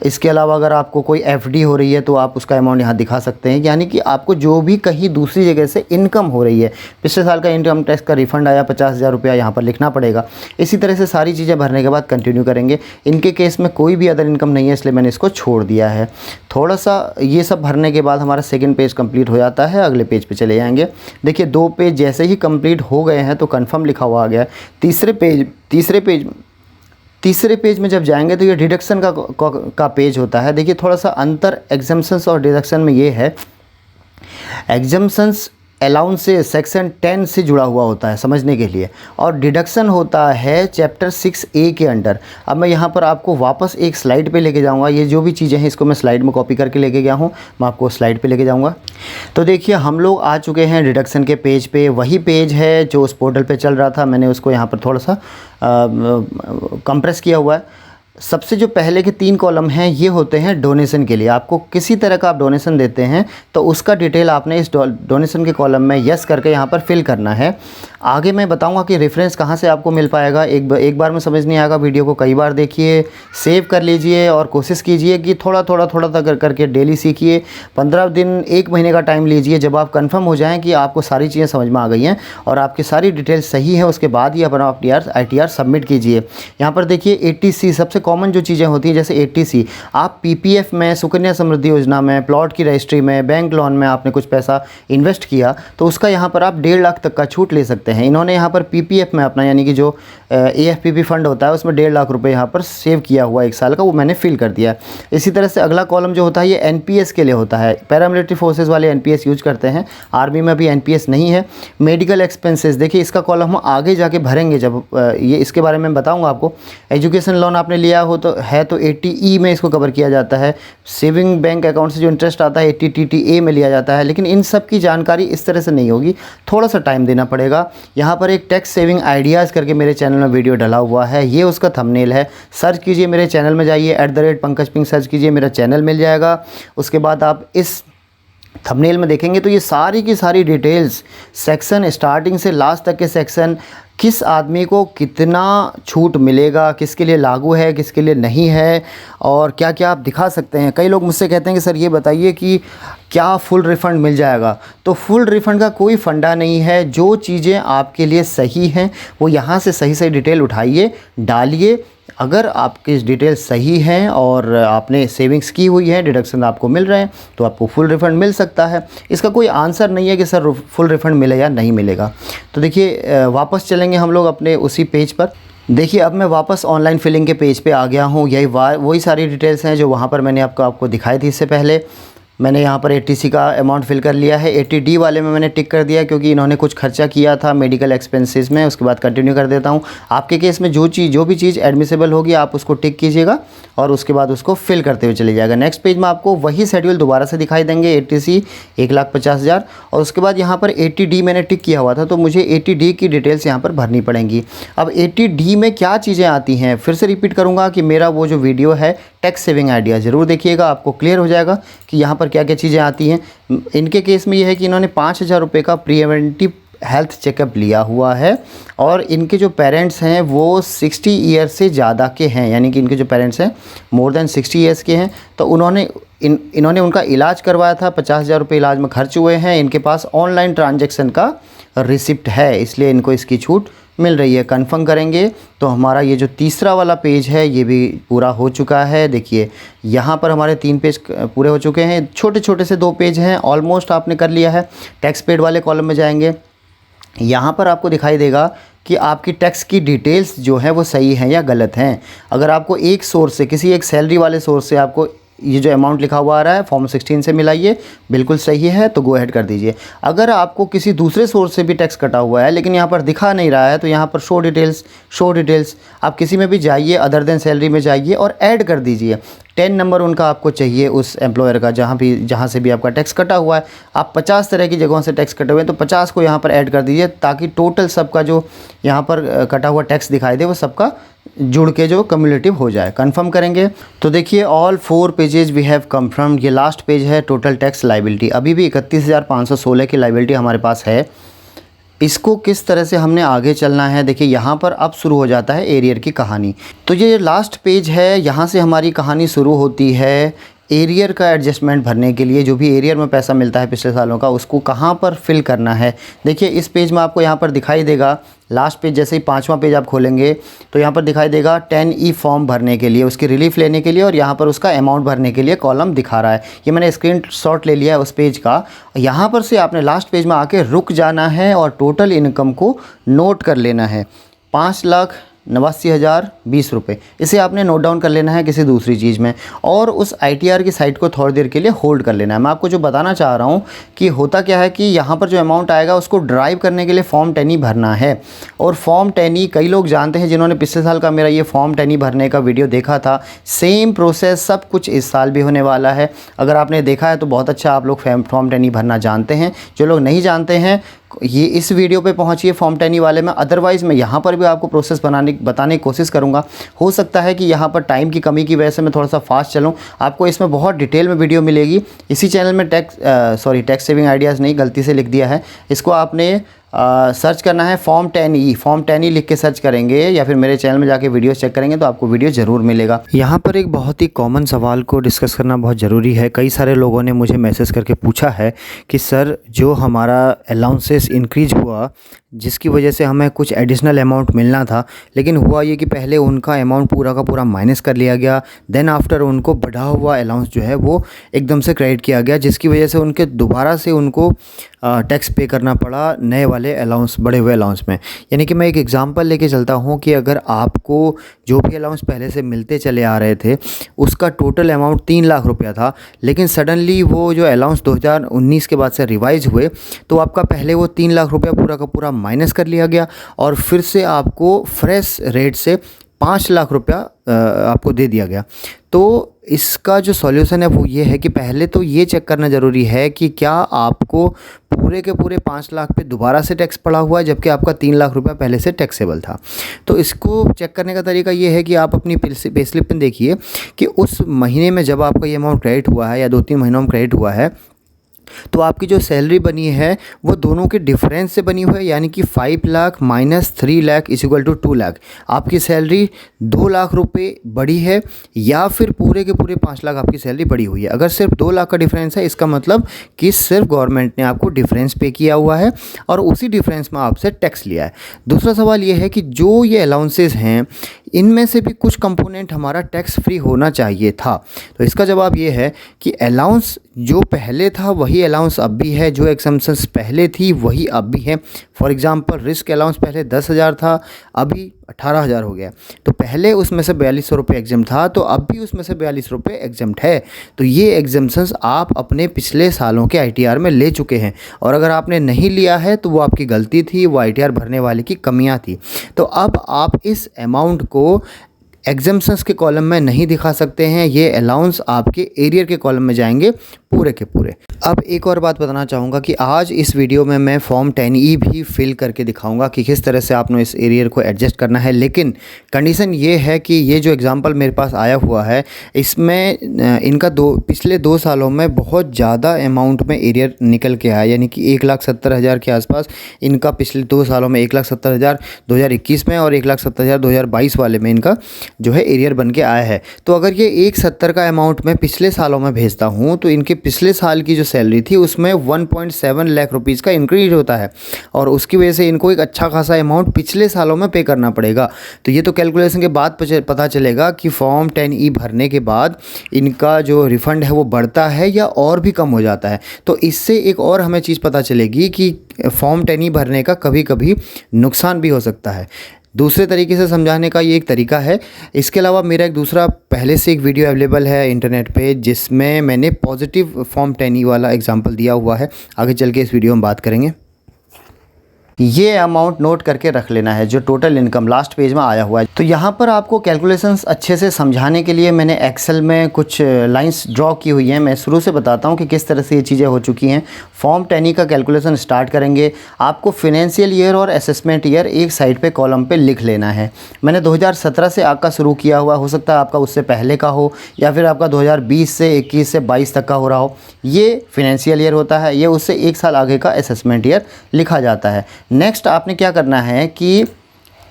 इसके अलावा अगर आपको कोई FD हो रही है तो आप उसका अमाउंट यहाँ दिखा सकते हैं। यानी कि आपको जो भी कहीं दूसरी जगह से इनकम हो रही है, पिछले साल का इनकम टैक्स का रिफ़ंड आया 50,000 रुपया, यहाँ पर लिखना पड़ेगा। इसी तरह से सारी चीज़ें भरने के बाद कंटिन्यू करेंगे। इनके केस में कोई भी अदर इनकम नहीं है इसलिए मैंने इसको छोड़ दिया है। थोड़ा सा ये सब भरने के बाद हमारा सेकेंड पेज कंप्लीट हो जाता है, अगले पेज पर चले जाएंगे। देखिए 2 पेज जैसे ही कंप्लीट हो गए हैं तो कन्फर्म लिखा हुआ आ गया। तीसरे पेज में जब जाएंगे तो ये डिडक्शन का पेज होता है। देखिए थोड़ा सा अंतर एग्जम्पशंस और डिडक्शन में ये है, एग्जम्पशंस अलाउंस से सेक्शन 10 से जुड़ा हुआ होता है समझने के लिए, और डिडक्शन होता है चैप्टर 6A के अंडर। अब मैं यहाँ पर आपको वापस एक स्लाइड पे लेके जाऊँगा। ये जो भी चीज़ें हैं इसको मैं स्लाइड में कॉपी करके लेके गया हूँ, मैं आपको स्लाइड पे लेके जाऊँगा। तो देखिए हम लोग आ चुके हैं डिडक्शन के पेज पे। वही पेज है जो उस पोर्टल पे चल रहा था, मैंने उसको यहाँ पर थोड़ा सा कंप्रेस किया हुआ है। सबसे जो पहले के 3 कॉलम हैं ये होते हैं डोनेशन के लिए। आपको किसी तरह का आप डोनेशन देते हैं तो उसका डिटेल आपने इस डोनेशन के कॉलम में यस करके यहाँ पर फिल करना है। आगे मैं बताऊँगा कि रेफरेंस कहाँ से आपको मिल पाएगा। एक बार में समझ नहीं आएगा, वीडियो को कई बार देखिए, सेव कर लीजिए और कोशिश कीजिए कि थोड़ा थोड़ा करके डेली सीखिए। 15 दिन 1 महीने का टाइम लीजिए। जब आप कंफर्म हो जाएं कि आपको सारी चीज़ें समझ में आ गई हैं और आपकी सारी डिटेल्स सही है, उसके बाद ही अपना ITR सबमिट कीजिए। यहाँ पर देखिए 80C सबसे कॉमन जो चीज़ें होती हैं, जैसे 80C आप PPF में, सुकन्या समृद्धि योजना में, प्लॉट की रजिस्ट्री में, बैंक लोन में आपने कुछ पैसा इन्वेस्ट किया तो उसका यहाँ पर आप 1.5 लाख तक का छूट ले सकते हैं। इन्होंने यहाँ पर PPF में अपना यानी कि जो AFPP फंड होता है उसमें 1.5 लाख रुपए यहाँ पर सेव किया हुआ 1 साल का, वो मैंने फिल कर दिया। इसी तरह से अगला कॉलम जो होता है ये NPS के लिए होता है। पैरामिलिट्री फोर्सेज वाले NPS यूज करते हैं, आर्मी में भी NPS नहीं है। मेडिकल एक्सपेंसेस, देखिए इसका कॉलम हम आगे जाके भरेंगे जब ये इसके बारे में बताऊँगा आपको। एजुकेशन लोन आपने लिया हो तो 80E में इसको कवर किया जाता है। सेविंग बैंक अकाउंट से जो इंटरेस्ट आता है 80TTA में लिया जाता है। लेकिन इन सब की जानकारी इस तरह से नहीं होगी, थोड़ा सा टाइम देना पड़ेगा। यहाँ पर एक टैक्स सेविंग आइडियाज़ करके मेरे चैनल में वीडियो डला हुआ है, ये उसका थंबनेल है। सर्च कीजिए, मेरे चैनल में जाइए, @पंकज पिंग सर्च कीजिए, मेरा चैनल मिल जाएगा। उसके बाद आप इस थंबनेल में देखेंगे तो ये सारी की सारी डिटेल्स, सेक्शन स्टार्टिंग से लास्ट तक के सेक्शन, किस आदमी को कितना छूट मिलेगा, किसके लिए लागू है, किसके लिए नहीं है, और क्या क्या आप दिखा सकते हैं। कई लोग मुझसे कहते हैं कि सर ये बताइए कि क्या फुल रिफ़ंड मिल जाएगा। तो फुल रिफ़ंड का कोई फंडा नहीं है। जो चीज़ें आपके लिए सही हैं वो यहाँ से सही सही डिटेल उठाइए, डालिए। अगर आपकी डिटेल सही हैं और आपने सेविंग्स की हुई है, डिडक्शन आपको मिल रहे हैं, तो आपको फुल रिफ़ंड मिल सकता है। इसका कोई आंसर नहीं है कि सर फुल रिफ़ंड मिले या नहीं मिलेगा। तो देखिए वापस चलेंगे हम लोग अपने उसी पेज पर। देखिए अब मैं वापस ऑनलाइन फिलिंग के पेज पे आ गया हूँ। यही वही सारी डिटेल्स हैं जो वहाँ पर मैंने आपको दिखाई थी इससे पहले। मैंने यहाँ पर 80C का अमाउंट फिल कर लिया है। 80D वाले में मैंने टिक कर दिया क्योंकि इन्होंने कुछ खर्चा किया था मेडिकल एक्सपेंसेस में। उसके बाद कंटिन्यू कर देता हूँ। आपके केस में जो भी चीज़ एडमिसेबल होगी आप उसको टिक कीजिएगा और उसके बाद उसको फिल करते हुए चले जाएगा। नेक्स्ट पेज में आपको वही शेड्यूल दोबारा से दिखाई देंगे, 80C 1,50,000, और उसके बाद यहाँ पर 80D मैंने टिक किया हुआ था तो मुझे 80D की डिटेल्स यहाँ पर भरनी पड़ेंगी। अब 80D में क्या चीज़ें आती हैं फिर से रिपीट करूँगा कि मेरा वो जो वीडियो है टैक्स सेविंग आइडिया ज़रूर देखिएगा, आपको क्लियर हो जाएगा कि यहाँ पर क्या क्या चीज़ें आती हैं। इनके केस में ये है कि इन्होंने 5,000 रुपये का प्रिवेंटिव हेल्थ चेकअप लिया हुआ है और इनके जो पेरेंट्स हैं वो 60 ईयर से ज़्यादा के हैं, यानी कि इनके जो पेरेंट्स हैं मोर देन 60 ईयर्स के हैं। तो इन्होंने उनका इलाज करवाया था, 50,000 रुपये इलाज में खर्च हुए हैं। इनके पास ऑनलाइन ट्रांजैक्शन का रिसिप्ट है, इसलिए इनको इसकी छूट मिल रही है। कंफर्म करेंगे तो हमारा ये जो तीसरा वाला पेज है ये भी पूरा हो चुका है। देखिए यहाँ पर हमारे 3 पेज पूरे हो चुके हैं, छोटे छोटे से 2 पेज हैं, ऑलमोस्ट आपने कर लिया है। टैक्स पेड वाले कॉलम में जाएंगे, यहाँ पर आपको दिखाई देगा कि आपकी टैक्स की डिटेल्स जो है वो सही हैं या गलत हैं। अगर आपको एक सोर्स से, किसी एक सैलरी वाले सोर्स से आपको ये जो अमाउंट लिखा हुआ आ रहा है फॉर्म 16 से मिलाइए, बिल्कुल सही है तो गो अहेड कर दीजिए। अगर आपको किसी दूसरे सोर्स से भी टैक्स कटा हुआ है लेकिन यहाँ पर दिखा नहीं रहा है तो यहाँ पर शो डिटेल्स आप किसी में भी जाइए, अदर देन सैलरी में जाइए और ऐड कर दीजिए। 10 नंबर उनका आपको चाहिए उस एम्प्लॉयर का जहाँ से भी आपका टैक्स कटा हुआ है। आप 50 तरह की जगहों से टैक्स कटे हुए हैं तो 50 को यहाँ पर ऐड कर दीजिए ताकि टोटल सबका जो यहाँ पर कटा हुआ टैक्स दिखाई दे वो सबका जुड़ के जो कम्युलेटिव हो जाए। कंफर्म करेंगे तो देखिए all 4 pages we have confirm. ये लास्ट पेज है टोटल टैक्स लाइबिलिटी। अभी भी 31,516 की लाइबिलिटी हमारे पास है। इसको किस तरह से हमने आगे चलना है, देखिए यहाँ पर अब शुरू हो जाता है एरियर की कहानी। तो ये लास्ट पेज है, यहाँ से हमारी कहानी शुरू होती है एरियर का एडजस्टमेंट भरने के लिए। जो भी एरियर में पैसा मिलता है पिछले सालों का उसको कहाँ पर फिल करना है। देखिए इस पेज में आपको यहाँ पर दिखाई देगा, लास्ट पेज जैसे ही 5वां पेज आप खोलेंगे तो यहाँ पर दिखाई देगा 10E फॉर्म भरने के लिए, उसकी रिलीफ लेने के लिए और यहाँ पर उसका अमाउंट भरने के लिए कॉलम दिखा रहा है। ये मैंने स्क्रीनशॉट ले लिया है उस पेज का। यहाँ पर से आपने लास्ट पेज में आके रुक जाना है और टोटल इनकम को नोट कर लेना है। 5,89,020 रुपये, इसे आपने नोट डाउन कर लेना है किसी दूसरी चीज़ में और उस ITR की साइट को थोड़ी देर के लिए होल्ड कर लेना है। मैं आपको जो बताना चाह रहा हूँ कि होता क्या है कि यहाँ पर जो अमाउंट आएगा उसको ड्राइव करने के लिए फॉर्म 10E भरना है। और फॉर्म 10E कई लोग जानते हैं जिन्होंने पिछले साल का मेरा ये फॉर्म 10E भरने का वीडियो देखा था। सेम प्रोसेस सब कुछ इस साल भी होने वाला है। अगर आपने देखा है तो बहुत अच्छा, आप लोग फॉर्म 10E भरना जानते हैं। जो लोग नहीं जानते हैं ये इस वीडियो पे पहुंचिए फॉर्म 10E वाले में। अदरवाइज़ मैं यहाँ पर भी आपको प्रोसेस बताने की कोशिश करूँगा। हो सकता है कि यहाँ पर टाइम की कमी की वजह से मैं थोड़ा सा फास्ट चलूँ। आपको इसमें बहुत डिटेल में वीडियो मिलेगी। इसी चैनल में टैक्स सेविंग आइडियाज़ नहीं, गलती से लिख दिया है। इसको आपने सर्च करना है फॉर्म 10E लिख के सर्च करेंगे या फिर मेरे चैनल में जाके वीडियो चेक करेंगे तो आपको वीडियो ज़रूर मिलेगा। यहाँ पर एक बहुत ही कॉमन सवाल को डिस्कस करना बहुत ज़रूरी है। कई सारे लोगों ने मुझे मैसेज करके पूछा है कि सर जो हमारा अलाउंसेस इंक्रीज हुआ जिसकी वजह से हमें कुछ एडिशनल अमाउंट मिलना था, लेकिन हुआ ये कि पहले उनका अमाउंट पूरा का पूरा माइनस कर लिया गया, देन आफ्टर उनको बढ़ा हुआ अलाउंस जो है वो एकदम से क्रेडिट किया गया, जिसकी वजह से उनके दोबारा से उनको टैक्स पे करना पड़ा नए वाले अलाउंस, बढ़े हुए अलाउंस में। यानी कि मैं एक एग्जांपल लेके चलता हूँ कि अगर आपको जो भी अलाउंस पहले से मिलते चले आ रहे थे उसका टोटल अमाउंट 3 लाख रुपया था, लेकिन सडनली वो जो अलाउंस 2019 के बाद से रिवाइज़ हुए तो आपका पहले वो 3 लाख रुपया पूरा का पूरा माइनस कर लिया गया और फिर से आपको फ्रेश रेट से 5 लाख रुपया आपको दे दिया गया। तो इसका जो सॉल्यूशन है वो ये है कि पहले तो ये चेक करना ज़रूरी है कि क्या आपको पूरे के पूरे 5 लाख पे दोबारा से टैक्स पड़ा हुआ है जबकि आपका 3 लाख रुपया पहले से टैक्सेबल था। तो इसको चेक करने का तरीका ये है कि आप अपनी पे स्लिप में देखिए कि उस महीने में जब आपका ये अमाउंट क्रेडिट हुआ है या 2-3 महीनों में क्रेडिट हुआ है तो आपकी जो सैलरी बनी है वो दोनों के डिफरेंस से बनी हुई है। यानी कि 5 lakh minus 3 lakh is equal to 2 lakh. आपकी सैलरी 2 लाख रुपए बढ़ी है या फिर पूरे के पूरे 5 लाख आपकी सैलरी बढ़ी हुई है। अगर सिर्फ 2 लाख का डिफरेंस है इसका मतलब कि सिर्फ गवर्नमेंट ने आपको डिफरेंस पे किया हुआ है और उसी डिफरेंस में आपसे टैक्स लिया है। दूसरा सवाल ये है कि जो ये अलाउंसेस हैं इनमें से भी कुछ कंपोनेंट हमारा टैक्स फ्री होना चाहिए था। तो इसका जवाब ये है कि अलाउंस जो पहले था वही अलाउंस अब भी है, जो एग्जम्पशंस पहले थी वही अब भी है। फॉर एग्जांपल रिस्क अलाउंस पहले 10,000 था, अभी 18,000 हो गया। तो पहले उसमें से 4200 रुपये एग्जाम था तो अब भी उसमें से 42 रुपये एग्जाम है। तो ये एग्जाम्पशंस आप अपने पिछले सालों के ITR में ले चुके हैं और अगर आपने नहीं लिया है तो वो आपकी गलती थी, वो ITR भरने वाले की कमियां थी। तो अब आप इस अमाउंट को एग्जाम्पशंस के कॉलम में नहीं दिखा सकते हैं, ये अलाउंस आपके एरियर के कॉलम में जाएंगे पूरे के पूरे। अब एक और बात बताना चाहूँगा कि आज इस वीडियो में मैं फॉर्म 10E भी फिल करके दिखाऊंगा कि किस तरह से आपने इस एरियर को एडजस्ट करना है। लेकिन कंडीशन ये है कि ये जो एग्ज़ाम्पल मेरे पास आया हुआ है इसमें इनका पिछले 2 सालों में बहुत ज़्यादा अमाउंट में एरियर निकल के आया, यानी कि 1,70,000 के आसपास इनका पिछले 2 सालों में 1,70,000 2021 में और 1,70,000 2022 वाले में इनका जो है एरियर बन के आया है। तो अगर ये 1,70 का अमाउंट मैं पिछले सालों में भेजता हूँ तो इनके पिछले साल की जो सैलरी थी उसमें 1.7 लाख रुपीज़ का इंक्रीज होता है और उसकी वजह से इनको एक अच्छा खासा अमाउंट पिछले सालों में पे करना पड़ेगा। तो ये तो कैलकुलेशन के बाद पता चलेगा कि फॉर्म 10E भरने के बाद इनका जो रिफ़ंड है वो बढ़ता है या और भी कम हो जाता है। तो इससे एक और हमें चीज़ पता चलेगी कि फॉर्म 10E भरने का कभी कभी नुकसान भी हो सकता है। दूसरे तरीके से समझाने का ये एक तरीका है। इसके अलावा मेरा एक दूसरा पहले से एक वीडियो अवेलेबल है इंटरनेट पे जिसमें मैंने पॉजिटिव फॉर्म 10E वाला एग्जांपल दिया हुआ है। आगे चल के इस वीडियो में बात करेंगे। ये अमाउंट नोट करके रख लेना है जो टोटल इनकम लास्ट पेज में आया हुआ है। तो यहाँ पर आपको कैलकुलेशंस अच्छे से समझाने के लिए मैंने एक्सेल में कुछ लाइंस ड्रॉ की हुई हैं। मैं शुरू से बताता हूँ कि किस तरह से ये चीज़ें हो चुकी हैं। फॉर्म 10E का कैलकुलेशन स्टार्ट करेंगे। आपको फिनेंशियल ईयर और असेसमेंट ईयर एक साइड पे कॉलम पे लिख लेना है। मैंने 2017 से आपका शुरू किया हुआ, हो सकता है आपका उससे पहले का हो या फिर आपका 2020 से 21 से 22 तक का हो रहा हो। ये फिनेंशियल ईयर होता है, ये उससे एक साल आगे का असेसमेंट ईयर लिखा जाता है। नेक्स्ट आपने क्या करना है कि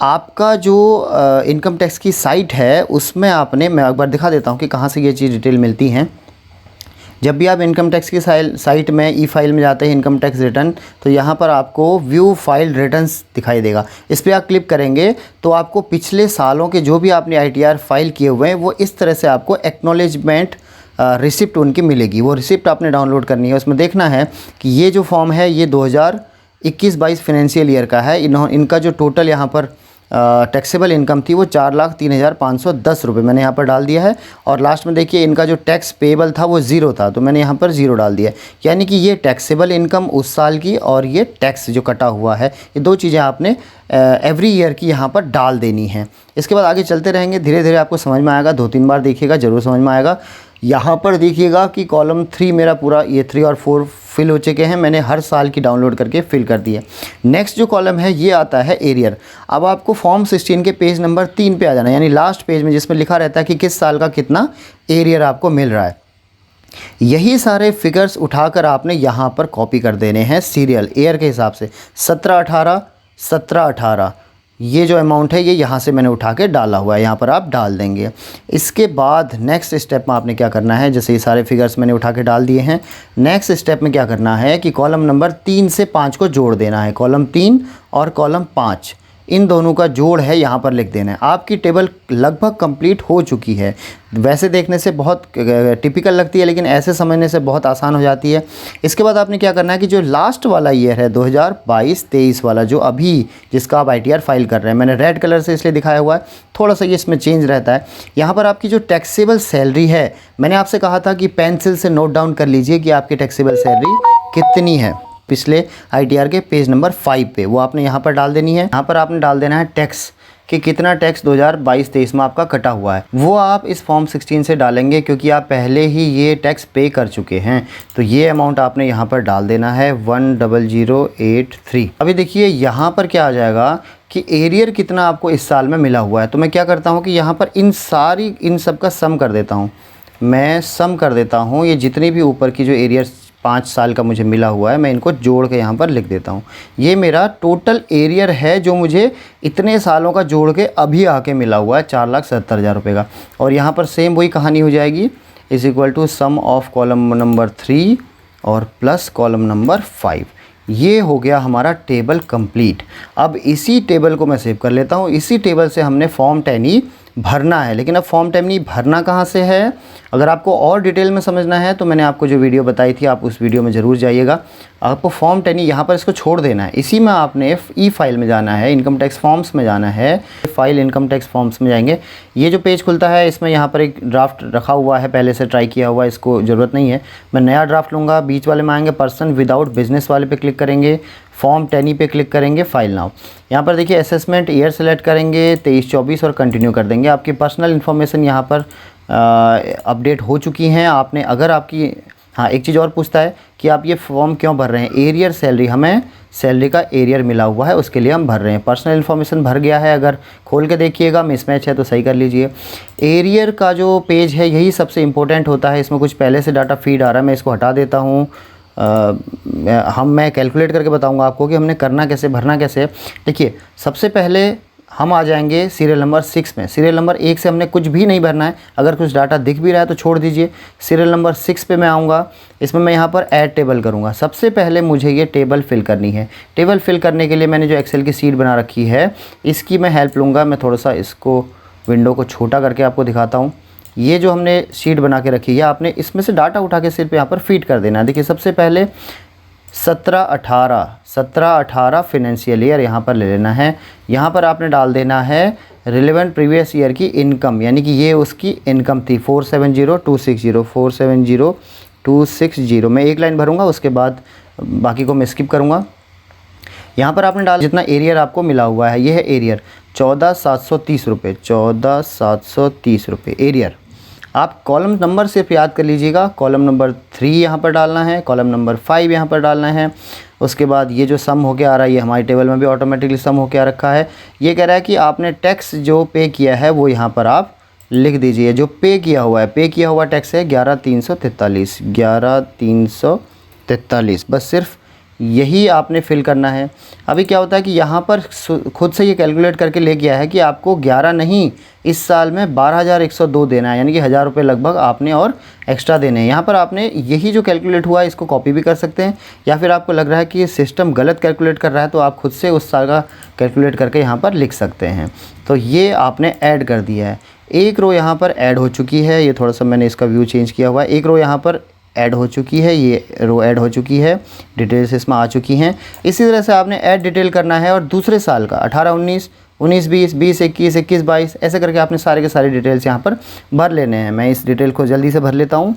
आपका जो इनकम टैक्स की साइट है उसमें आपने, मैं एक बार दिखा देता हूँ कि कहाँ से ये चीज़ डिटेल मिलती हैं। जब भी आप इनकम टैक्स की साइट में ई फाइल में जाते हैं इनकम टैक्स रिटर्न, तो यहाँ पर आपको व्यू फाइल रिटर्न्स दिखाई देगा। इस पर आप क्लिक करेंगे तो आपको पिछले सालों के जो भी आपने ITR फाइल किए हुए हैं वो इस तरह से आपको एक्नॉलेजमेंट रिसिप्ट उनकी मिलेगी। वो रिसिप्ट आपने डाउनलोड करनी है। उसमें देखना है कि ये जो फॉर्म है ये 2021-22 फाइनेंशियल ईयर का है। इनका जो टोटल यहाँ पर टैक्सेबल इनकम थी वो 4,03,510 रुपये मैंने यहाँ पर डाल दिया है। और लास्ट में देखिए इनका जो टैक्स पेबल था वो 0 था, तो मैंने यहाँ पर 0 डाल दिया है। यानी कि ये टैक्सेबल इनकम उस साल की और ये टैक्स जो कटा हुआ है, ये दो चीज़ें आपने एवरी ईयर की यहाँ पर डाल देनी है। इसके बाद आगे चलते रहेंगे, धीरे धीरे आपको समझ में आएगा। 2-3 बार देखिएगा, ज़रूर समझ में आएगा। यहाँ पर देखिएगा कि कॉलम 3 मेरा पूरा ये 3 और 4 फिल हो चुके हैं। मैंने हर साल की डाउनलोड करके फिल कर दी है। नेक्स्ट जो कॉलम है ये आता है एरियर। अब आपको फॉर्म 16 के पेज नंबर 3 पे आ जाना है, यानी लास्ट पेज में जिसमें लिखा रहता है कि किस साल का कितना एरियर आपको मिल रहा है। यही सारे फिगर्स उठाकर आपने यहाँ पर कॉपी कर देने हैं सीरियल ईयर के हिसाब से। 17-18, 17-18 ये जो अमाउंट है ये यहाँ से मैंने उठा के डाला हुआ है, यहाँ पर आप डाल देंगे। इसके बाद नेक्स्ट स्टेप में आपने क्या करना है, जैसे ये सारे फिगर्स मैंने उठा के डाल दिए हैं, नेक्स्ट स्टेप में क्या करना है कि कॉलम नंबर 3 से 5 को जोड़ देना है। कॉलम 3 और कॉलम 5 इन दोनों का जोड़ है यहाँ पर लिख देना है। आपकी टेबल लगभग कंप्लीट हो चुकी है। वैसे देखने से बहुत टिपिकल लगती है लेकिन ऐसे समझने से बहुत आसान हो जाती है। इसके बाद आपने क्या करना है कि जो लास्ट वाला ईयर है 2022-23 वाला, जो अभी जिसका आप ITR फाइल कर रहे हैं, मैंने रेड कलर से इसलिए दिखाया हुआ है, थोड़ा सा ये इसमें चेंज रहता है। यहाँ पर आपकी जो टैक्सेबल सैलरी है, मैंने आपसे कहा था कि पेंसिल से नोट डाउन कर लीजिए कि आपकी टैक्सेबल सैलरी कितनी है। पिछले ITR के पेज नंबर 5 पे वो आपने यहाँ पर डाल देनी है। यहाँ पर आपने डाल देना है टैक्स कि कितना टैक्स 2022-23 में आपका कटा हुआ है, वो आप इस फॉर्म 16 से डालेंगे क्योंकि आप पहले ही ये टैक्स पे कर चुके हैं। तो ये अमाउंट आपने यहाँ पर डाल देना है 10083। अभी देखिए यहाँ पर क्या आ जाएगा कि एरियर कितना आपको इस साल में मिला हुआ है। तो मैं क्या करता हूँ कि यहाँ पर इन सब का सम कर देता हूँ। मैं सम कर देता हूँ ये जितनी भी ऊपर की जो एरियर 5 साल का मुझे मिला हुआ है, मैं इनको जोड़ के यहाँ पर लिख देता हूँ। ये मेरा टोटल एरियर है जो मुझे इतने सालों का जोड़ के अभी आके मिला हुआ है 4,70,000 रुपये का। और यहाँ पर सेम वही कहानी हो जाएगी, is equal to sum of column number 3 और प्लस कॉलम नंबर 5। ये हो गया हमारा टेबल कंप्लीट। अब इसी टेबल को मैं सेव कर लेता हूँ। इसी टेबल से हमने फॉर्म 10E भरना है। लेकिन अब फॉर्म 10E भरना कहाँ से है, अगर आपको और डिटेल में समझना है तो मैंने आपको जो वीडियो बताई थी आप उस वीडियो में ज़रूर जाइएगा। आपको फॉर्म 10E यहाँ पर इसको छोड़ देना है। इसी में आपने ई फाइल में जाना है, इनकम टैक्स फॉर्म्स में जाना है। फाइल इनकम टैक्स फॉर्म्स में जाएंगे, ये जो पेज खुलता है इसमें यहाँ पर एक ड्राफ्ट रखा हुआ है, पहले से ट्राई किया हुआ है, इसको ज़रूरत नहीं है। मैं नया ड्राफ्ट लूँगा। बीच वाले में आएंगे पर्सन विदाउट बिजनेस वाले पे क्लिक करेंगे, फॉर्म 10E पे क्लिक करेंगे, फाइल नाउ। यहाँ पर देखिए असेसमेंट ईयर सेलेक्ट करेंगे 23-24 और कंटिन्यू कर देंगे। आपकी पर्सनल इन्फॉर्मेशन यहाँ पर अपडेट हो चुकी हैं। आपने अगर आपकी हाँ, एक चीज़ और पूछता है कि आप ये फॉर्म क्यों भर रहे हैं। एरियर सैलरी, हमें सैलरी का एरियर मिला हुआ है, उसके लिए हम भर रहे हैं। पर्सनल इन्फॉर्मेशन भर गया है, अगर खोल के देखिएगा मिसमैच है तो सही कर लीजिए। एरियर का जो पेज है यही सबसे इम्पोर्टेंट होता है, इसमें कुछ पहले से डाटा फीड आ रहा है, मैं इसको हटा देता हूँ। मैं कैलकुलेट करके बताऊंगा आपको कि हमने करना कैसे, भरना कैसे। देखिए, सबसे पहले हम आ जाएंगे सीरियल नंबर 6 में। सीरियल नंबर 1 से हमने कुछ भी नहीं भरना है, अगर कुछ डाटा दिख भी रहा है तो छोड़ दीजिए। सीरियल नंबर 6 पे मैं आऊँगा, इसमें मैं यहाँ पर ऐड टेबल करूँगा। सबसे पहले मुझे ये टेबल फिल करनी है। टेबल फिल करने के लिए मैंने जो एक्सेल की शीट बना रखी है इसकी मैं हेल्प लूँगा। मैं थोड़ा सा इसको विंडो को छोटा करके आपको दिखाता हूँ। ये जो हमने शीट बना के रखी है, आपने इसमें से डाटा उठा के सिर्फ यहाँ पर फीड कर देना है। देखिए, सबसे पहले 17-18 फाइनेंशियल ईयर यहाँ पर ले लेना है। यहाँ पर आपने डाल देना है रिलेवेंट प्रीवियस ईयर की इनकम, यानी कि ये उसकी इनकम थी 470260 470260। मैं एक लाइन भरूँगा, उसके बाद बाकी को मैं स्किप करूँगा। यहाँ पर आपने डाल जितना एरियर आपको मिला हुआ है, ये है एरियर 14,730 रुपये, 14,730 रुपये एरियर। आप कॉलम नंबर सिर्फ याद कर लीजिएगा। कॉलम नंबर 3 यहाँ पर डालना है, कॉलम नंबर 5 यहाँ पर डालना है। उसके बाद ये जो सम होके आ रहा है, ये हमारी टेबल में भी ऑटोमेटिकली सम होके आ रखा है। ये कह रहा है कि आपने टैक्स जो पे किया है वो यहाँ पर आप लिख दीजिए। जो पे किया हुआ है, पे किया हुआ टैक्स है 11,343, 11,343। बस सिर्फ यही आपने फिल करना है। अभी क्या होता है कि यहाँ पर खुद से ये कैलकुलेट करके ले गया है कि आपको 11 नहीं, इस साल में 12,102 देना है, यानी कि 1,000 रुपये लगभग आपने और एक्स्ट्रा देने हैं। यहाँ पर आपने यही जो कैलकुलेट हुआ है इसको कॉपी भी कर सकते हैं, या फिर आपको लग रहा है कि ये सिस्टम गलत कैलकुलेट कर रहा है तो आप खुद से उस साल का कैलकुलेट करके यहाँ पर लिख सकते हैं। तो ये आपने ऐड कर दिया है। एक रो यहाँ पर ऐड हो चुकी है, ये थोड़ा सा मैंने इसका व्यू चेंज किया हुआ है। एक रो यहाँ पर ऐड हो चुकी है, ये रो ऐड हो चुकी है, डिटेल्स इसमें आ चुकी हैं। इसी तरह से आपने ऐड डिटेल करना है और दूसरे साल का 18-19, 19-20, 20-21, 21-22 ऐसे करके आपने सारे के सारे डिटेल्स यहाँ पर भर लेने हैं। मैं इस डिटेल को जल्दी से भर लेता हूँ।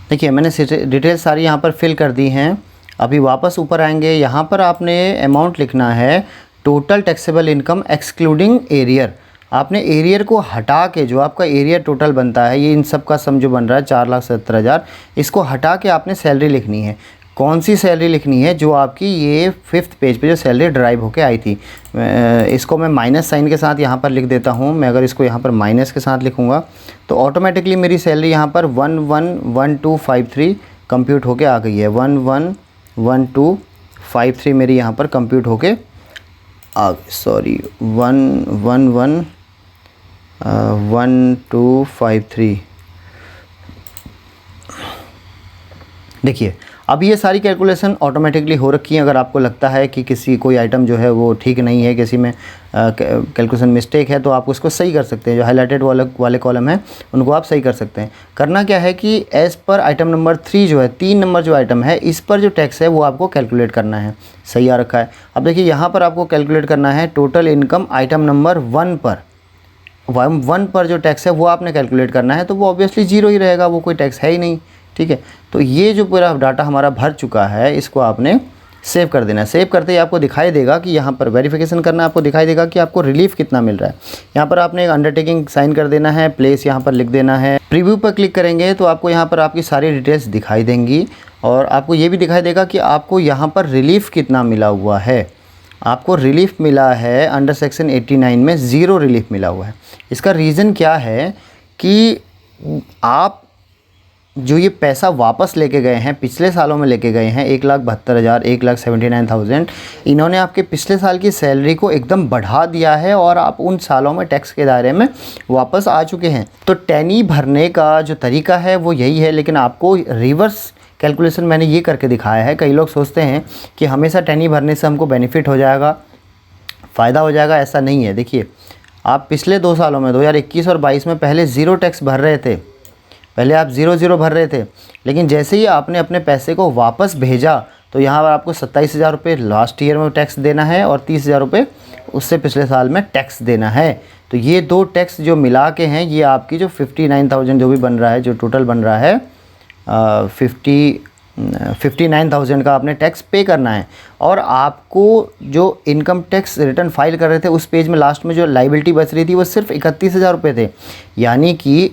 देखिए, मैंने डिटेल सारी यहाँ पर फिल कर दी हैं। अभी वापस ऊपर आएंगे, यहाँ पर आपने अमाउंट लिखना है total taxable income excluding arrear. आपने एरियर को हटा के जो आपका एरियर टोटल बनता है, ये इन सब का सम जो बन रहा है 4,70,000, इसको हटा के आपने सैलरी लिखनी है। कौन सी सैलरी लिखनी है? जो आपकी ये 5th पेज पे जो सैलरी ड्राइव होके आई थी। इसको मैं माइनस साइन के साथ यहाँ पर लिख देता हूँ। मैं अगर इसको यहाँ पर माइनस के साथ लिखूँगा तो ऑटोमेटिकली मेरी सैलरी यहाँ पर 111253 कंप्यूट होके आ गई है। 111253 मेरी यहाँ पर कंप्यूट होके 1253। देखिए, अब ये सारी कैलकुलेशन ऑटोमेटिकली हो रखी है। अगर आपको लगता है कि किसी कोई आइटम जो है वो ठीक नहीं है, किसी में कैलकुलेशन मिस्टेक है, तो आप उसको सही कर सकते हैं। जो हाईलाइटेड वाले कॉलम हैं उनको आप सही कर सकते हैं। करना क्या है कि एज़ पर आइटम नंबर 3 जो है, 3 नंबर जो आइटम है, इस पर जो टैक्स है वो आपको कैलकुलेट करना है। सही आ रखा है। अब देखिए, यहाँ पर आपको कैलकुलेट करना है टोटल इनकम आइटम नंबर 1 पर। 1 पर जो टैक्स है वो आपने कैलकुलेट करना है, तो वो ऑब्वियसली 0 ही रहेगा, वो कोई टैक्स है ही नहीं। ठीक है, तो ये जो पूरा डाटा हमारा भर चुका है, इसको आपने सेव कर देना है। सेव करते ही आपको दिखाई देगा कि यहाँ पर वेरिफिकेशन करना, आपको दिखाई देगा कि आपको रिलीफ कितना मिल रहा है। यहाँ पर आपने एक अंडरटेकिंग साइन कर देना है, प्लेस यहाँ पर लिख देना है। प्रीव्यू पर क्लिक करेंगे तो आपको यहाँ पर आपकी सारी डिटेल्स दिखाई देंगी और आपको ये भी दिखाई देगा कि आपको यहाँ पर रिलीफ कितना मिला हुआ है। आपको रिलीफ मिला है अंडर सेक्शन 89 में 0 रिलीफ मिला हुआ है। इसका रीज़न क्या है कि आप जो ये पैसा वापस लेके गए हैं, पिछले सालों में लेके गए हैं 1,72,000, 1,79,000, इन्होंने आपके पिछले साल की सैलरी को एकदम बढ़ा दिया है और आप उन सालों में टैक्स के दायरे में वापस आ चुके हैं। तो टैनी भरने का जो तरीका है वो यही है, लेकिन आपको रिवर्स कैलकुलेशन मैंने ये करके दिखाया है। कई लोग सोचते हैं कि हमेशा टैनी भरने से हमको बेनिफिट हो जाएगा, फ़ायदा हो जाएगा। ऐसा नहीं है। देखिए, आप पिछले 2 सालों में 2021 और 22 में पहले 0 टैक्स भर रहे थे, पहले आप 0 भर रहे थे, लेकिन जैसे ही आपने अपने पैसे को वापस भेजा तो यहाँ पर आपको 27,000 रुपये लास्ट ईयर में टैक्स देना है और 30,000 रुपये उससे पिछले साल में टैक्स देना है। तो ये 2 टैक्स जो मिला के हैं, ये आपकी जो 59,000 जो भी बन रहा है, जो टोटल बन रहा है 59,000 का आपने टैक्स पे करना है। और आपको जो इनकम टैक्स रिटर्न फाइल कर रहे थे उस पेज में लास्ट में जो लाइबिलिटी बच रही थी वो सिर्फ 31,000 रुपये थे, यानी कि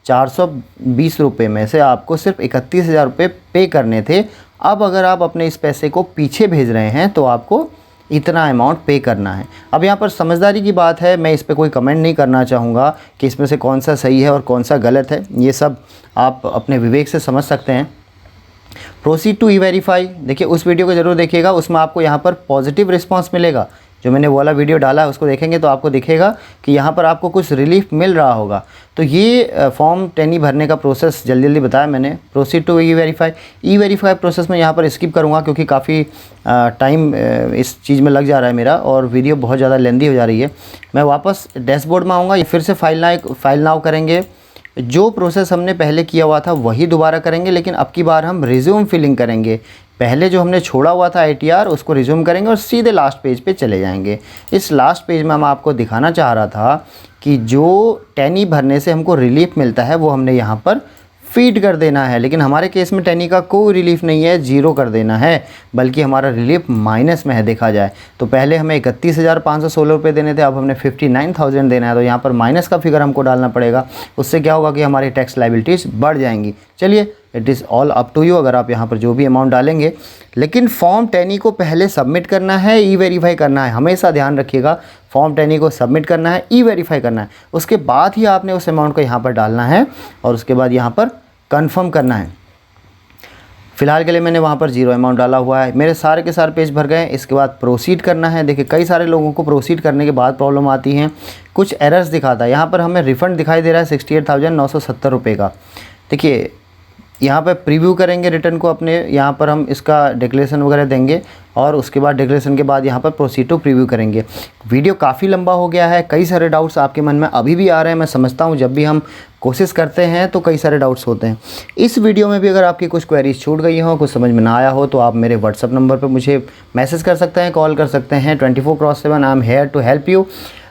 420 रुपये में से आपको सिर्फ 31,000 रुपये पे करने थे। अब अगर आप अपने इस पैसे को पीछे भेज रहे हैं तो आपको इतना अमाउंट पे करना है। अब यहाँ पर समझदारी की बात है, मैं इस पे कोई कमेंट नहीं करना चाहूँगा कि इसमें से कौन सा सही है और कौन सा गलत है, ये सब आप अपने विवेक से समझ सकते हैं। प्रोसीड टू ई-वेरीफाई, देखिए उस वीडियो को ज़रूर देखिएगा, उसमें आपको यहाँ पर पॉजिटिव रिस्पांस मिलेगा। जो मैंने वो वाला वीडियो डाला है उसको देखेंगे तो आपको दिखेगा कि यहाँ पर आपको कुछ रिलीफ मिल रहा होगा। तो ये फॉर्म 10 भरने का प्रोसेस जल्दी जल्दी बताया मैंने। प्रोसीड टू ई-वेरीफाई प्रोसेस में यहाँ पर स्किप करूँगा क्योंकि काफ़ी टाइम इस चीज़ में लग जा रहा है मेरा और वीडियो बहुत ज़्यादा लेंदी हो जा रही है। मैं वापस डैशबोर्ड में आऊँगा, फिर से फाइल नाउ करेंगे। जो प्रोसेस हमने पहले किया हुआ था वही दोबारा करेंगे, लेकिन अब की बार हम रिज्यूम फिलिंग करेंगे। पहले जो हमने छोड़ा हुआ था ITR उसको रिज्यूम करेंगे और सीधे लास्ट पेज पे चले जाएंगे। इस लास्ट पेज में मैं आपको दिखाना चाह रहा था कि जो 10 भरने से हमको रिलीफ मिलता है वो हमने यहाँ पर फीड कर देना है, लेकिन हमारे केस में 10 का कोई रिलीफ नहीं है, 0 कर देना है, बल्कि हमारा रिलीफ माइनस में है देखा जाए तो। पहले हमें 31,516 रुपये देने थे, अब हमने 59,000 देना है, तो यहाँ पर माइनस का फिगर हमको डालना पड़ेगा। उससे क्या होगा कि हमारी टैक्स लायबिलिटीज़ बढ़ जाएंगी। चलिए, it is all up to you अगर आप यहाँ पर जो भी अमाउंट डालेंगे, लेकिन फॉर्म 10 को पहले सबमिट करना है, ई-वेरीफाई करना है। हमेशा ध्यान रखिएगा, फॉर्म 10 को सबमिट करना है, ई-वेरीफाई करना है, उसके बाद ही आपने उस अमाउंट को यहाँ पर डालना है और उसके बाद यहाँ पर कंफर्म करना है। फ़िलहाल के लिए मैंने वहाँ पर 0 अमाउंट डाला हुआ है। मेरे सारे के सारे पेज भर गए। इसके बाद प्रोसीड करना है। देखिए कई सारे लोगों को प्रोसीड करने के बाद प्रॉब्लम आती हैं, कुछ एरर्स दिखाता है। यहाँ पर हमें रिफ़ंड दिखाई दे रहा है 68,970 रुपये का। देखिए यहाँ पे प्रीव्यू करेंगे रिटर्न को अपने, यहाँ पर हम इसका डिक्लेरेशन वगैरह देंगे और उसके बाद डिक्लेरेशन के बाद यहाँ पर प्रोसीड टू प्रीव्यू करेंगे। वीडियो काफ़ी लंबा हो गया है, कई सारे डाउट्स आपके मन में अभी भी आ रहे हैं। मैं समझता हूँ जब भी हम कोशिश करते हैं तो कई सारे डाउट्स होते हैं। इस वीडियो में भी अगर आपकी कुछ क्वेरीज छूट गई हो, कुछ समझ में ना आया हो, तो आप मेरे व्हाट्सअप नंबर पर मुझे मैसेज कर सकते हैं, कॉल कर सकते हैं। 24/7 I am here to help you.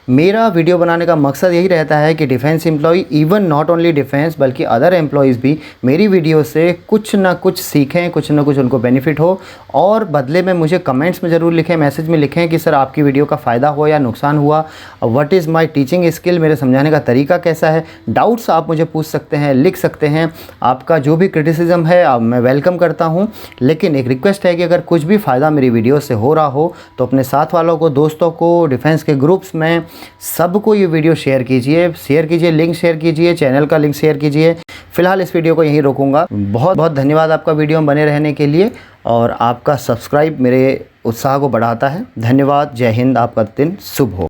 मेरा वीडियो बनाने का मकसद यही रहता है कि defence employ, even not only defence बल्कि अदर एम्प्लॉयज़ भी मेरी वीडियो से कुछ ना कुछ सीखें, कुछ ना कुछ उनको बेनिफिट हो। और बदले में मुझे कमेंट्स में ज़रूर लिखें, मैसेज में लिखें कि सर आपकी वीडियो का फ़ायदा हुआ या नुकसान हुआ, what is my teaching skill, मेरे समझाने का तरीका कैसा है। डाउट्स आप मुझे पूछ सकते हैं, लिख सकते हैं। आपका जो भी क्रिटिसिज्म है मैं वेलकम करता हूँ, लेकिन एक रिक्वेस्ट है कि अगर कुछ भी फ़ायदा मेरी वीडियो से हो रहा हो तो अपने साथ वालों को, दोस्तों को, डिफेंस के ग्रुप्स में सबको ये वीडियो शेयर कीजिए, लिंक शेयर कीजिए, चैनल का लिंक शेयर कीजिए। फिलहाल इस वीडियो को यहीं रोकूंगा। बहुत बहुत धन्यवाद आपका वीडियो में बने रहने के लिए, और आपका सब्सक्राइब मेरे उत्साह को बढ़ाता है। धन्यवाद। जय हिंद। आपका दिन शुभ हो।